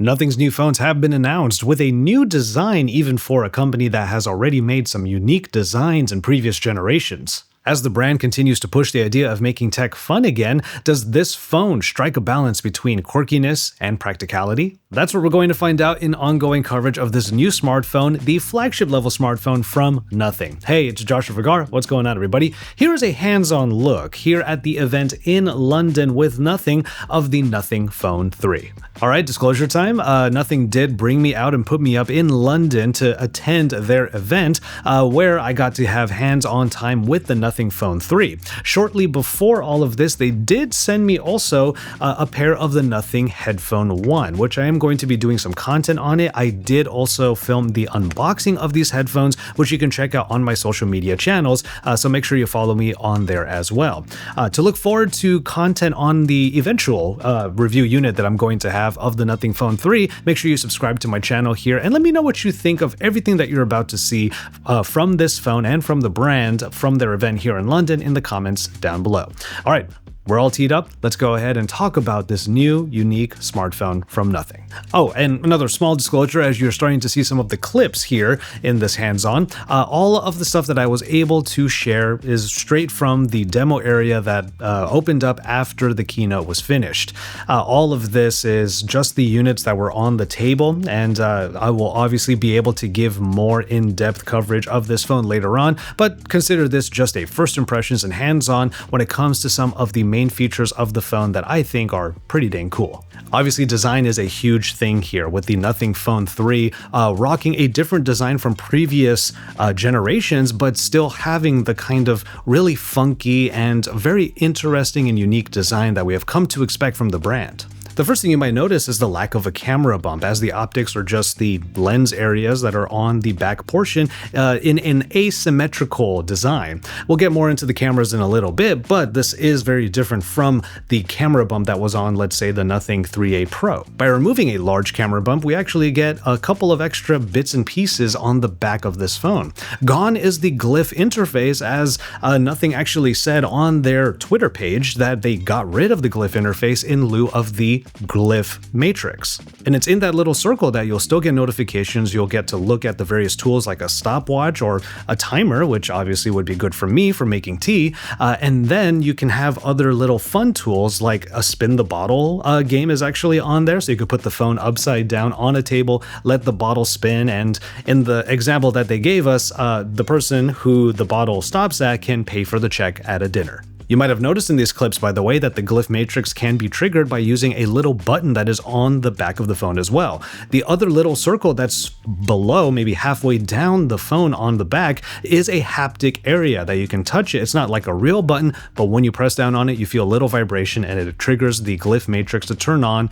Nothing's new phones have been announced, with a new design even for a company that has already made some unique designs in previous generations. As the brand continues to push the idea of making tech fun again, does this phone strike a balance between quirkiness and practicality? That's what we're going to find out in ongoing coverage of this new smartphone, the flagship level smartphone from Nothing. Hey, it's Joshua Vergara. What's going on, everybody? Here is a hands-on look here at the event in London with Nothing of the Nothing Phone 3. All right, disclosure time. Nothing did bring me out and put me up in London to attend their event, where I got to have hands-on time with the Nothing Phone 3. Shortly before all of this, they did send me also a pair of the Nothing Headphone 1, which I am going to be doing some content on it. I did also film the unboxing of these headphones, which you can check out on my social media channels, so make sure you follow me on there as well. To look forward to content on the eventual review unit that I'm going to have of the Nothing Phone 3, make sure you subscribe to my channel here and let me know what you think of everything that you're about to see from this phone and from the brand from their event here in London in the comments down below. All right. We're all teed up. Let's go ahead and talk about this new, unique smartphone from Nothing. Oh, and another small disclosure, as you're starting to see some of the clips here in this hands-on, all of the stuff that I was able to share is straight from the demo area that opened up after the keynote was finished. All of this is just the units that were on the table, and I will obviously be able to give more in-depth coverage of this phone later on, but consider this just a first impressions and hands-on when it comes to some of the main features of the phone that I think are pretty dang cool. Obviously, design is a huge thing here, with the Nothing Phone 3 rocking a different design from previous generations, but still having the kind of really funky and very interesting and unique design that we have come to expect from the brand. The first thing you might notice is the lack of a camera bump, as the optics are just the lens areas that are on the back portion in an asymmetrical design. We'll get more into the cameras in a little bit, but this is very different from the camera bump that was on, let's say, the Nothing 3A Pro. By removing a large camera bump, we actually get a couple of extra bits and pieces on the back of this phone. Gone is the glyph interface, as Nothing actually said on their Twitter page that they got rid of the glyph interface in lieu of the glyph matrix. And it's in that little circle that you'll still get notifications. You'll get to look at the various tools like a stopwatch or a timer, which obviously would be good for me for making tea. And then you can have other little fun tools like a spin the bottle game is actually on there. So you could put the phone upside down on a table, let the bottle spin. And in the example that they gave us, the person who the bottle stops at can pay for the check at a dinner. You might have noticed in these clips, by the way, that the glyph matrix can be triggered by using a little button that is on the back of the phone as well. The other little circle that's below, maybe halfway down the phone on the back, is a haptic area that you can touch it. It's not like a real button, but when you press down on it, you feel a little vibration and it triggers the glyph matrix to turn on.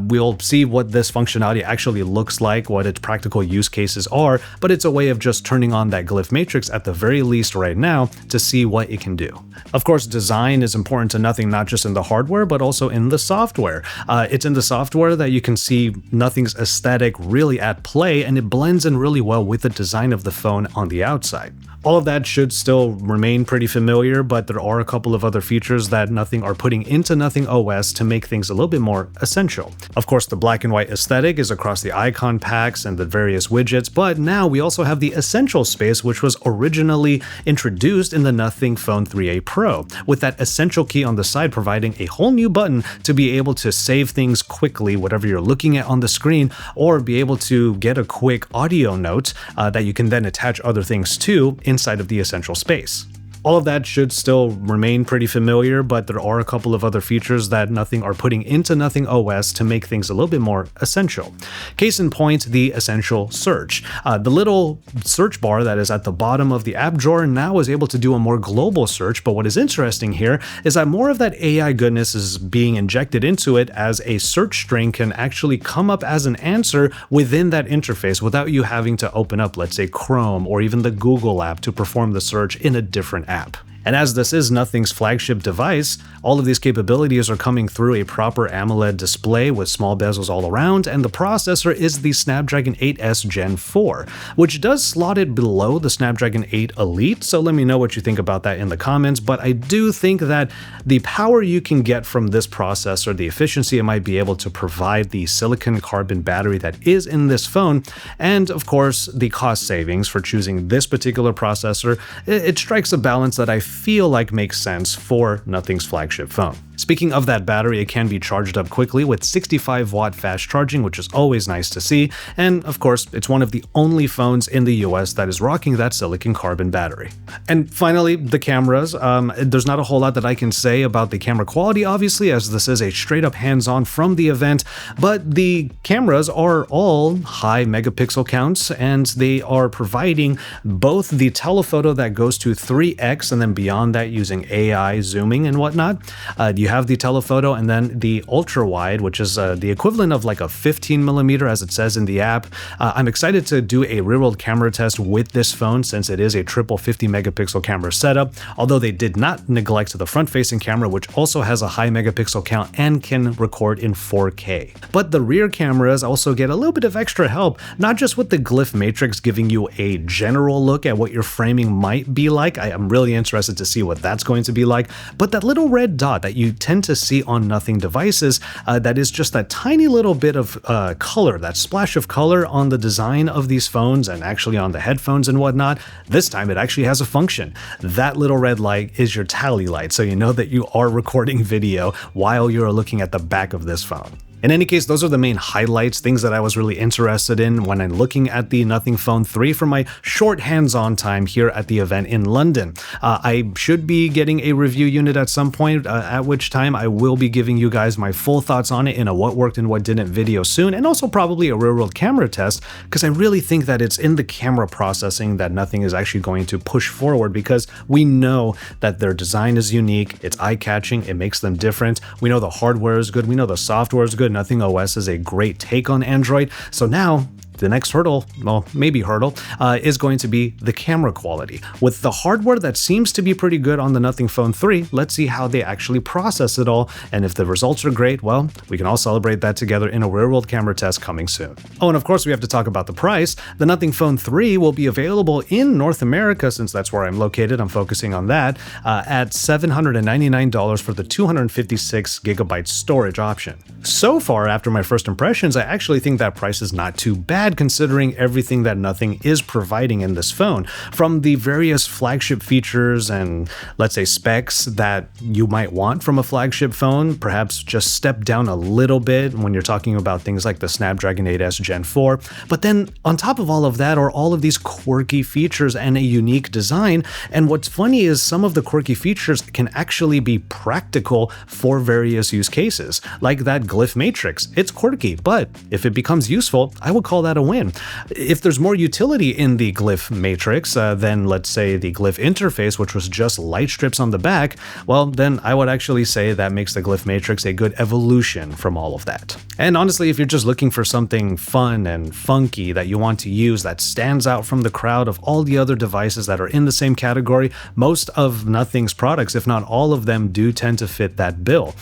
We'll see what this functionality actually looks like, what its practical use cases are, but it's a way of just turning on that glyph matrix at the very least right now to see what it can do. Of course, design is important to Nothing, not just in the hardware, but also in the software. It's in the software that you can see Nothing's aesthetic really at play, and it blends in really well with the design of the phone on the outside. All of that should still remain pretty familiar, but there are a couple of other features that Nothing are putting into Nothing OS to make things a little bit more essential. Of course, the black and white aesthetic is across the icon packs and the various widgets, but now we also have the essential space, which was originally introduced in the Nothing Phone 3A Pro, with that essential key on the side providing a whole new button to be able to save things quickly, whatever you're looking at on the screen, or be able to get a quick audio note that you can then attach other things to inside of the essential space. All of that should still remain pretty familiar, but there are a couple of other features that Nothing are putting into Nothing OS to make things a little bit more essential. Case in point, the essential search. The little search bar that is at the bottom of the app drawer now is able to do a more global search, but what is interesting here is that more of that AI goodness is being injected into it, as a search string can actually come up as an answer within that interface without you having to open up, let's say, Chrome or even the Google app to perform the search in a different app. And as this is Nothing's flagship device, all of these capabilities are coming through a proper AMOLED display with small bezels all around, and the processor is the Snapdragon 8S Gen 4, which does slot it below the Snapdragon 8 Elite, so let me know what you think about that in the comments, but I do think that the power you can get from this processor, the efficiency it might be able to provide, the silicon carbon battery that is in this phone, and of course the cost savings for choosing this particular processor, it strikes a balance that I feel like makes sense for Nothing's flagship phone. Speaking of that battery, it can be charged up quickly with 65-watt fast charging, which is always nice to see, and of course, it's one of the only phones in the US that is rocking that silicon carbon battery. And finally, the cameras. There's not a whole lot that I can say about the camera quality, obviously, as this is a straight-up hands-on from the event, but the cameras are all high megapixel counts, and they are providing both the telephoto that goes to 3x and then beyond that using AI zooming and whatnot. You have the telephoto and then the ultra wide, which is the equivalent of like a 15mm as it says in the app. I'm excited to do a real-world camera test with this phone since it is a triple 50 megapixel camera setup, although they did not neglect the front-facing camera, which also has a high megapixel count and can record in 4K. But the rear cameras also get a little bit of extra help, not just with the glyph matrix giving you a general look at what your framing might be like. I am really interested to see what that's going to be like, but that little red dot that you tend to see on Nothing devices, that is just that tiny little bit of color, that splash of color on the design of these phones and actually on the headphones and whatnot. This time it actually has a function. That little red light is your tally light, so you know that you are recording video while you're looking at the back of this phone. In any case, those are the main highlights, things that I was really interested in when I'm looking at the Nothing Phone 3 for my short hands-on time here at the event in London. I should be getting a review unit at some point, at which time I will be giving you guys my full thoughts on it in a what worked and what didn't video soon, and also probably a real-world camera test, because I really think that it's in the camera processing that Nothing is actually going to push forward, because we know that their design is unique, it's eye-catching, it makes them different. We know the hardware is good, we know the software is good. Nothing OS is a great take on Android, so now the next hurdle, well, maybe hurdle, is going to be the camera quality. With the hardware that seems to be pretty good on the Nothing Phone 3, let's see how they actually process it all, and if the results are great, well, we can all celebrate that together in a real-world camera test coming soon. Oh, and of course we have to talk about the price. The Nothing Phone 3 will be available in North America, since that's where I'm located, I'm focusing on that, at $799 for the 256GB storage option. So far, after my first impressions, I actually think that price is not too bad considering everything that Nothing is providing in this phone, from the various flagship features and, let's say, specs that you might want from a flagship phone, perhaps just step down a little bit when you're talking about things like the Snapdragon 8S Gen 4. But then on top of all of that are all of these quirky features and a unique design, and what's funny is some of the quirky features can actually be practical for various use cases, like that glyph matrix. It's quirky, but if it becomes useful, I would call that a win. If there's more utility in the glyph matrix than, let's say, the glyph interface, which was just light strips on the back, well, then I would actually say that makes the glyph matrix a good evolution from all of that. And honestly, if you're just looking for something fun and funky that you want to use that stands out from the crowd of all the other devices that are in the same category, most of Nothing's products, if not all of them, do tend to fit that bill.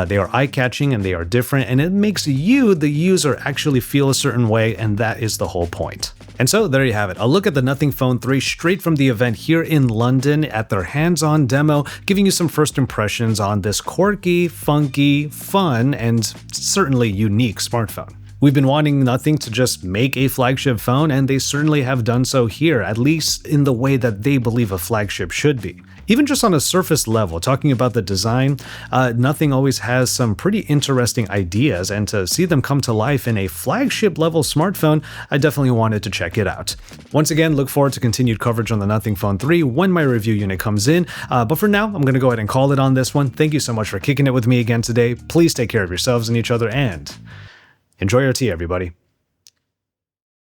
They are eye-catching and they are different, and it makes you, the user, actually feel a certain way, and that is the whole point. And so there you have it, a look at the Nothing Phone 3 straight from the event here in London at their hands-on demo, giving you some first impressions on this quirky, funky, fun, and certainly unique smartphone. We've been wanting Nothing to just make a flagship phone, and they certainly have done so here, at least in the way that they believe a flagship should be. Even just on a surface level, talking about the design, Nothing always has some pretty interesting ideas, and to see them come to life in a flagship level smartphone, I definitely wanted to check it out. Once again, look forward to continued coverage on the Nothing Phone 3 when my review unit comes in, but for now, I'm going to go ahead and call it on this one. Thank you so much for kicking it with me again today. Please take care of yourselves and each other, and enjoy your tea, everybody.